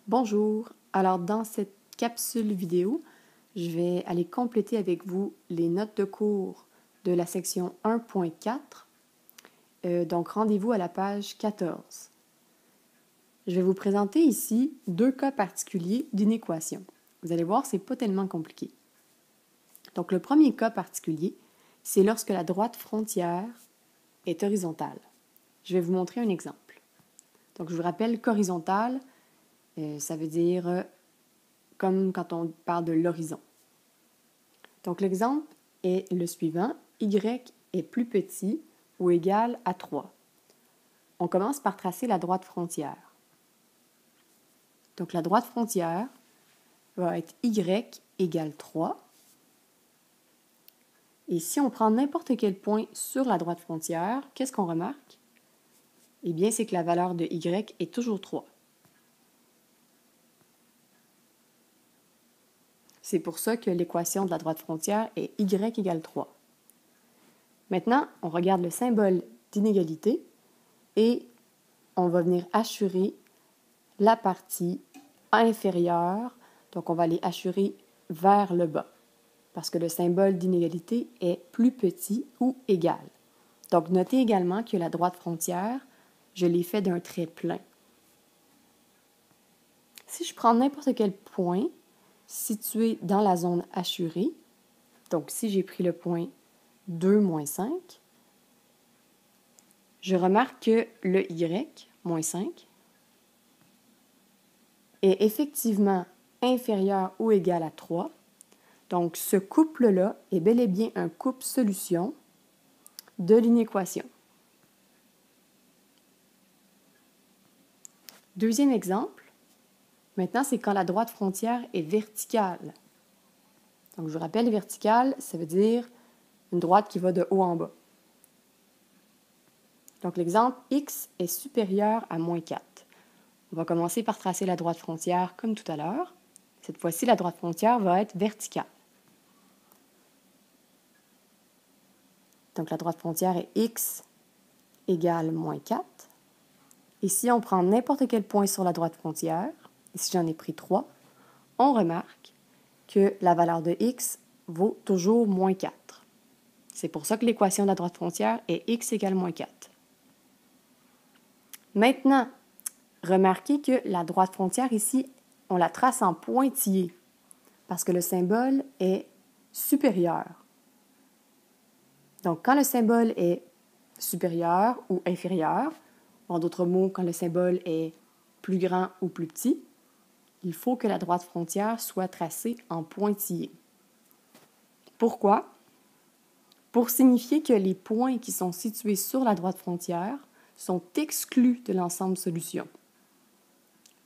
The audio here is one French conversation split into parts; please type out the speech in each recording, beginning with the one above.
Bonjour, alors dans cette capsule vidéo, je vais aller compléter avec vous les notes de cours de la section 1.4, donc rendez-vous à la page 14. Je vais vous présenter ici deux cas particuliers d'une équation. Vous allez voir, c'est pas tellement compliqué. Donc le premier cas particulier, c'est lorsque la droite frontière est horizontale. Je vais vous montrer un exemple. Donc je vous rappelle qu'horizontale, ça veut dire comme quand on parle de l'horizon. Donc l'exemple est le suivant, y est plus petit ou égal à 3. On commence par tracer la droite frontière. Donc la droite frontière va être y égale 3. Et si on prend n'importe quel point sur la droite frontière, qu'est-ce qu'on remarque? Eh bien, c'est que la valeur de y est toujours 3. C'est pour ça que l'équation de la droite frontière est y égale 3. Maintenant, on regarde le symbole d'inégalité et on va venir hachurer la partie inférieure. Donc, on va aller hachurer vers le bas parce que le symbole d'inégalité est plus petit ou égal. Donc, notez également que la droite frontière, je l'ai fait d'un trait plein. Si je prends n'importe quel point situé dans la zone hachurée, donc si j'ai pris le point 2, moins 5, je remarque que le y, moins 5, est effectivement inférieur ou égal à 3. Donc, ce couple-là est bel et bien un couple solution de l'inéquation. Deuxième exemple, maintenant, c'est quand la droite frontière est verticale. Donc, je vous rappelle, verticale, ça veut dire une droite qui va de haut en bas. Donc, l'exemple x est supérieur à moins 4. On va commencer par tracer la droite frontière comme tout à l'heure. Cette fois-ci, la droite frontière va être verticale. Donc, la droite frontière est x égale moins 4. Et si on prend n'importe quel point sur la droite frontière, et si j'en ai pris 3, on remarque que la valeur de x vaut toujours moins 4. C'est pour ça que l'équation de la droite frontière est x égale moins 4. Maintenant, remarquez que la droite frontière ici, on la trace en pointillé parce que le symbole est supérieur. Donc, quand le symbole est supérieur ou inférieur, en d'autres mots, quand le symbole est plus grand ou plus petit, il faut que la droite frontière soit tracée en pointillé. Pourquoi? Pour signifier que les points qui sont situés sur la droite frontière sont exclus de l'ensemble solution.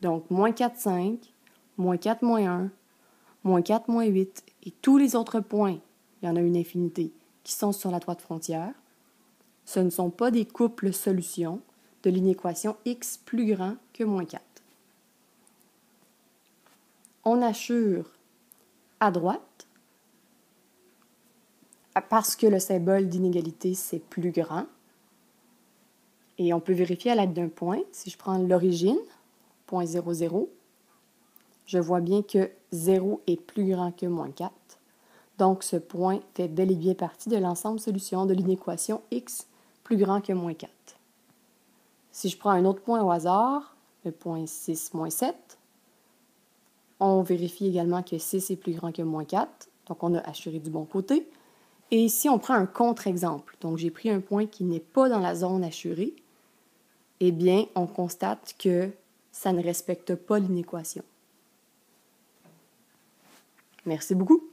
Donc, moins 4, 5, moins 4, moins 1, moins 4, moins 8, et tous les autres points, il y en a une infinité, qui sont sur la droite frontière, ce ne sont pas des couples solutions de l'inéquation x plus grand que moins 4. On hachure à droite parce que le symbole d'inégalité, c'est plus grand. Et on peut vérifier à l'aide d'un point. Si je prends l'origine, point 0, 0, je vois bien que 0 est plus grand que moins 4. Donc, ce point fait bel et bien partie de l'ensemble solution de l'inéquation x plus grand que moins 4. Si je prends un autre point au hasard, le point 6, moins 7, on vérifie également que 6 est plus grand que moins 4. Donc, on a hachuré du bon côté. Et ici, on prend un contre-exemple. Donc, j'ai pris un point qui n'est pas dans la zone hachurée. Eh bien, on constate que ça ne respecte pas l'inéquation. Merci beaucoup.